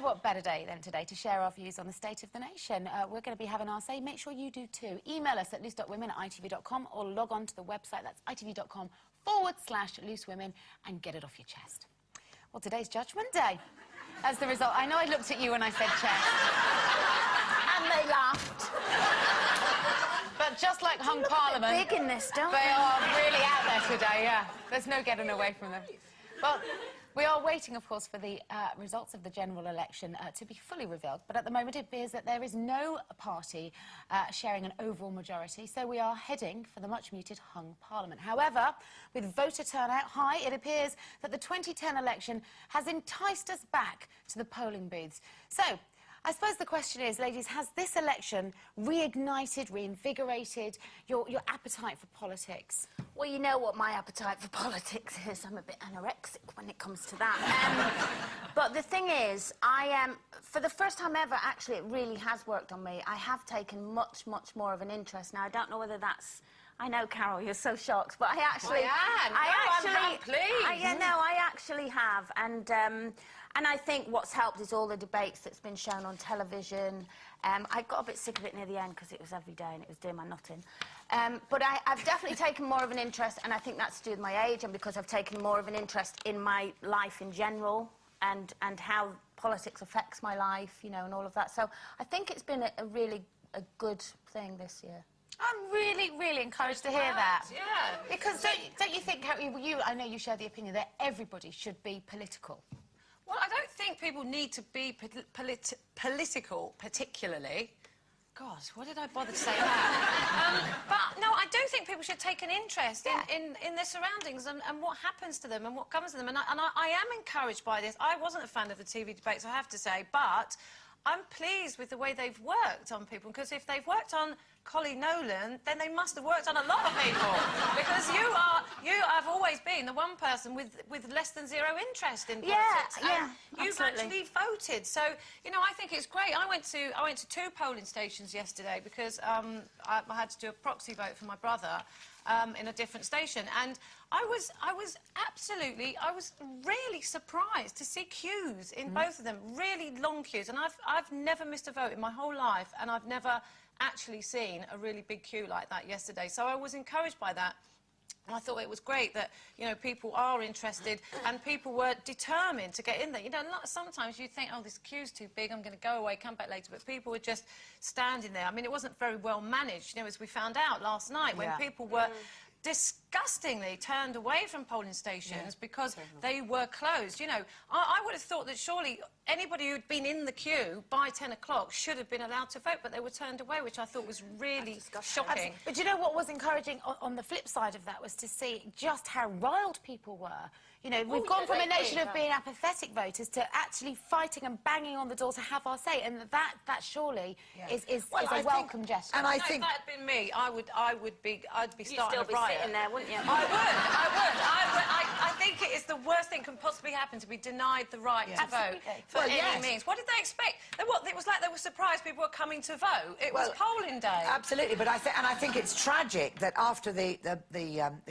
And what better day than today to share our views on the state of the nation. We're going to be having our say. Make sure you do too. Email us at loose.women@itv.com or log on to the website, that's itv.com/loosewomen, and get it off your chest. Well, today's Judgment Day. As the result, I know I looked at you when I said chest. And they laughed. But just like hung Parliament, big in this, don't they are really out there today, yeah. There's no getting away from them. Well, we are waiting, of course, for the results of the general election to be fully revealed. But at the moment, it appears that there is no party sharing an overall majority. So we are heading for the much-muted hung Parliament. However, with voter turnout high, it appears that the 2010 election has enticed us back to the polling booths. So, I suppose the question is, ladies, has this election reignited, reinvigorated your appetite for politics? Well, you know what my appetite for politics is. I'm a bit anorexic when it comes to that. But the thing is, for the first time ever, actually, it really has worked on me. I have taken much, much more of an interest. Now, I don't know whether that's... I know, Carol, you're so shocked, but I actually... I'm pleased. I actually have. And I think what's helped is all the debates that's been shown on television. I got a bit sick of it near the end because it was every day and it was doing my nutting. But I've definitely taken more of an interest, and I think that's to do with my age and because I've taken more of an interest in my life in general and how politics affects my life, you know, and all of that. So I think it's been a really good thing this year. I'm really, really encouraged to hear that. Yeah. Because don't you think, I know you share the opinion that everybody should be political. Well, I don't think people need to be political, particularly. God, what did I bother to say that? But, no, I do think people should take an interest in their surroundings and what happens to them and what comes to them. And I am encouraged by this. I wasn't a fan of the TV debates, I have to say, but I'm pleased with the way they've worked on people, because if they've worked on Colin Nolan, then they must have worked on a lot of people. Because you have always been the one person with less than zero interest in politics. Yeah, you've actually voted. So, you know, I think it's great. I went to 2 polling stations yesterday because I had to do a proxy vote for my brother in a different station, and I was really surprised to see queues in both of them, really long queues, and I've never missed a vote in my whole life, and I've never actually seen a really big queue like that yesterday. So I was encouraged by that. And I thought it was great that, you know, people are interested and people were determined to get in there. You know, sometimes you think, oh, this queue's too big, I'm going to go away, come back later. But people were just standing there. I mean, it wasn't very well managed, you know, as we found out last night, when people were disgustingly turned away from polling stations because they were closed. You know, I would have thought that surely anybody who'd been in the queue by 10 o'clock should have been allowed to vote, but they were turned away, which I thought was really shocking. But you know what was encouraging on the flip side of that was to see just how riled people were. You know, we've gone from a nation of being apathetic voters to actually fighting and banging on the door to have our say, and that surely is a welcome gesture. And I think if that had been me, I'd be starting a riot. Sitting there, wouldn't you? I would. I think it is the worst thing can possibly happen, to be denied the right to vote for any means. What did they expect? It was like they were surprised people were coming to vote. It was polling day. Absolutely, but I think it's tragic that after the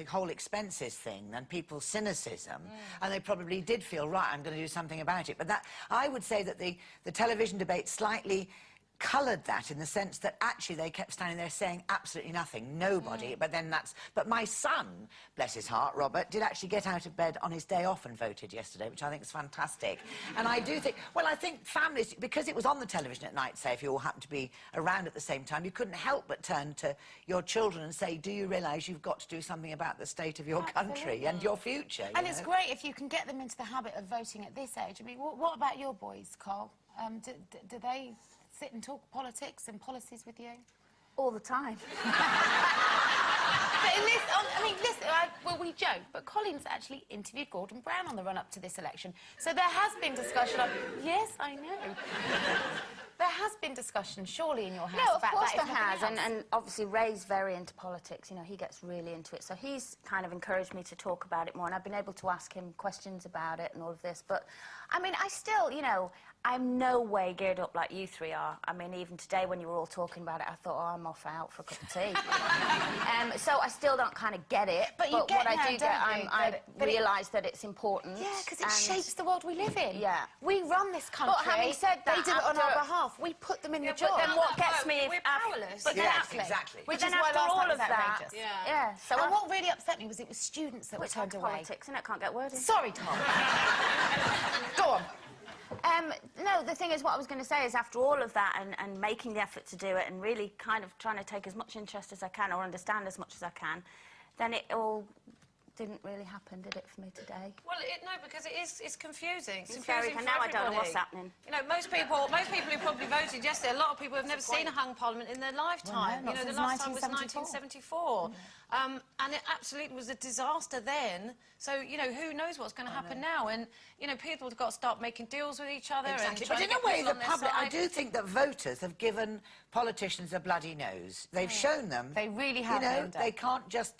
whole expenses thing and people's cynicism, and they probably did feel, right, I'm going to do something about it. But that, I would say that the television debate slightly coloured that, in the sense that actually they kept standing there saying absolutely nothing, nobody, but my son, bless his heart, Robert, did actually get out of bed on his day off and voted yesterday, which I think is fantastic. And I do think, well, I think families, because it was on the television at night, say, if you all happened to be around at the same time, you couldn't help but turn to your children and say, do you realise you've got to do something about the state of your country and your future? And it's great if you can get them into the habit of voting at this age. I mean, what about your boys, Carl? Do they sit and talk politics and policies with you? All the time. But in this, I mean, well, we joke, but Colin's actually interviewed Gordon Brown on the run-up to this election. So there has been discussion of... Yes, I know. There has been discussion, surely, in your house about that. No, of course there has, and obviously Ray's very into politics, you know, he gets really into it, so he's kind of encouraged me to talk about it more, and I've been able to ask him questions about it and all of this, but, I mean, I still, you know, I'm no way geared up like you three are. I mean, even today when you were all talking about it, I thought, oh, I'm off out for a cup of tea. So I still don't kind of get it. But you what get I now, do don't get, you? I realise that it's important. Yeah, because it and- shapes the world we live in. Yeah. We run this country. But having said that, they do it on our after- behalf. We put them in the but job. then what gets me if we're after- powerless. But Yes, then exactly. Which But is then why after last all night of was that, outrageous. yeah. So And what really upset me was it was students that were it's like turned away. politics, and it can't get wordy. Sorry, Tom. Go on. No, the thing is, what I was going to say is after all of that and making the effort to do it and really kind of trying to take as much interest as I can or understand as much as I can, then it all didn't really happen, did it, for me today? Well, no, because it's confusing. It's very- confusing and for now I don't know what's everybody. happening. You know, most people who probably voted yesterday, a lot of people have never seen a hung parliament in their lifetime. Well, no, not you know, the since last time was 1974. 1974. And it absolutely was a disaster then. So, you know, who knows what's going to happen now? And, you know, people have got to start making deals with each other. Exactly. And try But to in get a way, people the on their public, I side. do think that voters have given politicians a bloody nose. They've shown them. They really have, You know, Linda. they can't just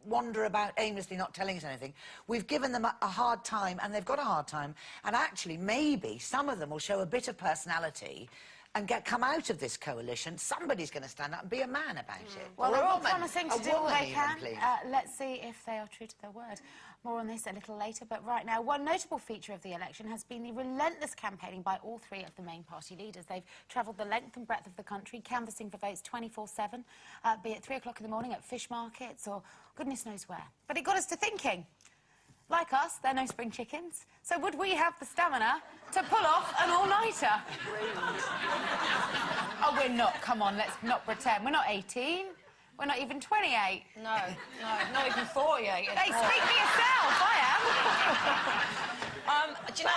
wander about aimlessly not telling us anything. We've given them a hard time, and they've got a hard time. And actually, maybe some of them will show a bit of personality and come out of this coalition. Somebody's going to stand up and be a man about it. Well, Or they're a all woman. promising to A do all woman they even, can. please. Let's see if they are true to their word. More on this a little later, but right now, one notable feature of the election has been the relentless campaigning by all three of the main party leaders. They've travelled the length and breadth of the country, canvassing for votes 24/7, be it 3 o'clock in the morning at fish markets or goodness knows where. But it got us to thinking. Like us, they're no spring chickens. So would we have the stamina to pull off an all-nighter? Oh, we're not. Come on, let's not pretend. We're not 18. We're not even 28. No, not even 48. Hey, speak for yourself, I am. Do you know,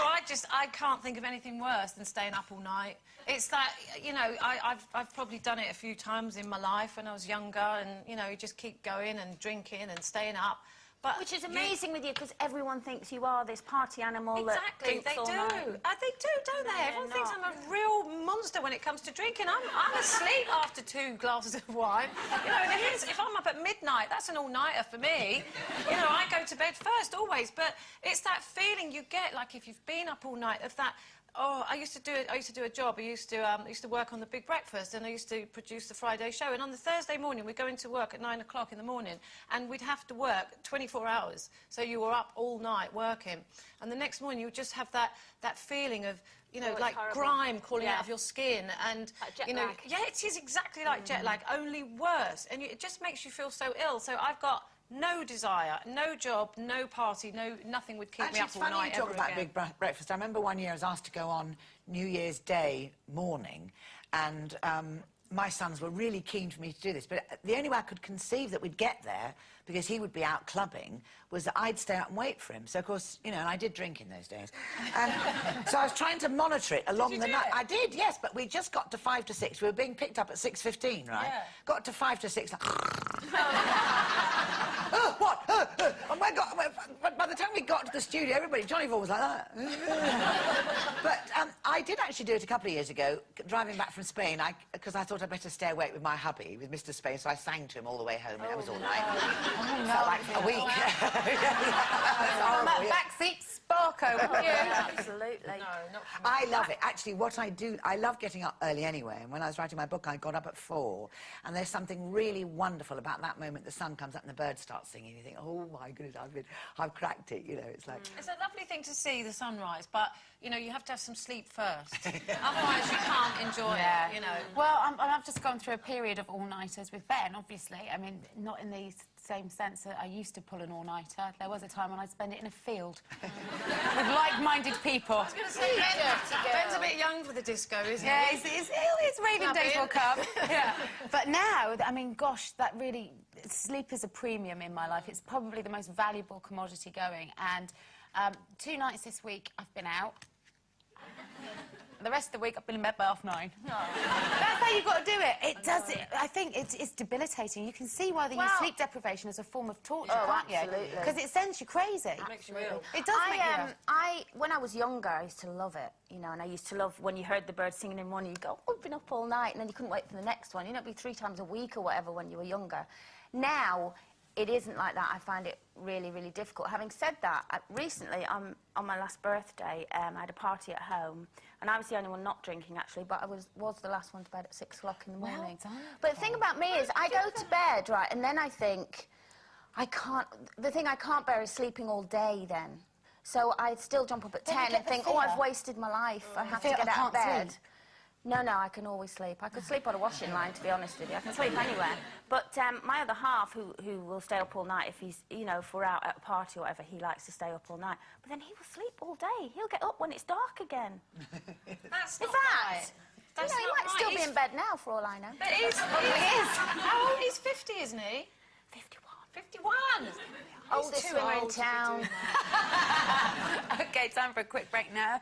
I can't think of anything worse than staying up all night. It's that, you know, I've probably done it a few times in my life when I was younger, and, you know, you just keep going and drinking and staying up. But Which is amazing with you, because everyone thinks you are this party animal Exactly, that they drinks all night. do. They do, don't they? they're Everyone thinks not. I'm a real monster when it comes to drinking. I'm asleep after 2 glasses of wine. You know, and if I'm up at midnight, that's an all-nighter for me. You know, I go to bed first, always. But it's that feeling you get, like, if you've been up all night, of that... Oh, I used to do a job. I used to work on the Big Breakfast, and I used to produce the Friday show. And on the Thursday morning, we'd go into work at 9 o'clock in the morning, and we'd have to work 24 hours. So you were up all night working, and the next morning you would just have that feeling of, you know, it's like horrible. grime crawling Yeah. out of your skin, and Like jet you know, lag. yeah, it is exactly like jet lag, only worse, and it just makes you feel so ill. So I've got no desire, no job, no party, nothing would keep Actually, me it's up all funny night you talk ever about again. Big Breakfast. I remember one year I was asked to go on New Year's Day morning, and my sons were really keen for me to do this, but the only way I could conceive that we'd get there, because he would be out clubbing, was that I'd stay out and wait for him. So, of course, you know, and I did drink in those days. And so I was trying to monitor it along the night. I did, yes, but we just got to 5 to 6. We were being picked up at 6:15, right? Yeah. Got to 5 to 6. Like, what? Oh my God! By the time we got to the studio, everybody, Johnny Vaughan was like that. But I did actually do it a couple of years ago, driving back from Spain, because I thought I'd better stay awake with my hubby, with Mr. Spain, so I sang to him all the way home, and it was all night. Felt like a week. That backseat sparko, wouldn't you? Absolutely. No, not for me. I love it. Actually, what I do, I love getting up early anyway. And when I was writing my book, I got up at 4. And there's something really wonderful about that moment. The sun comes up and the birds start singing. You think, oh my goodness, I've cracked it. You know, it's like. It's a lovely thing to see the sunrise, but you know you have to have some sleep first. Otherwise, you can't enjoy it. You know. Well, I've just gone through a period of all-nighters with Ben, obviously. I mean, not in the same sense that I used to pull an all-nighter. There was a time when I'd spend it in a field with like-minded people. I was going to say, Ben's a bit young for the disco, isn't Yeah, he? his raving days will come. Yeah. But now, I mean, gosh, that really... Sleep is a premium in my life. It's probably the most valuable commodity going. And 2 nights this week, I've been out. The rest of the week, I've been in bed by 9:30. That's how you've got to do it. It does it. I think it's debilitating. You can see why they use sleep deprivation as a form of torture, can't you? absolutely. Because it sends you crazy. It makes you ill. It does make you ill. When I was younger, I used to love it, you know, and I used to love when you heard the birds singing in one, you go, oh, I've been up all night, and then you couldn't wait for the next one. You know, it'd be 3 times a week or whatever when you were younger. Now, it isn't like that, I find it really, really difficult. Having said that, recently, on my last birthday, I had a party at home, and I was the only one not drinking, actually, but I was the last one to bed at 6 o'clock in the morning. Well done. But the thing about me is, I go to bed, right, and then I think, I can't bear is sleeping all day then. So I'd still jump up at 10 and think, oh, I've wasted my life, I have to get out of bed. No, I can always sleep. I could sleep on a washing line, to be honest with you. I can sleep anywhere. But my other half, who will stay up all night, if he's, you know, if we're out at a party or whatever, he likes to stay up all night. But then he will sleep all day. He'll get up when it's dark again. That's In not fact, right. That's you know, he not might right. still be in bed now, for all I know. But he is. How old? He's 50, isn't he? 51. 51. Oldest swimmer in town. OK, time for a quick break now.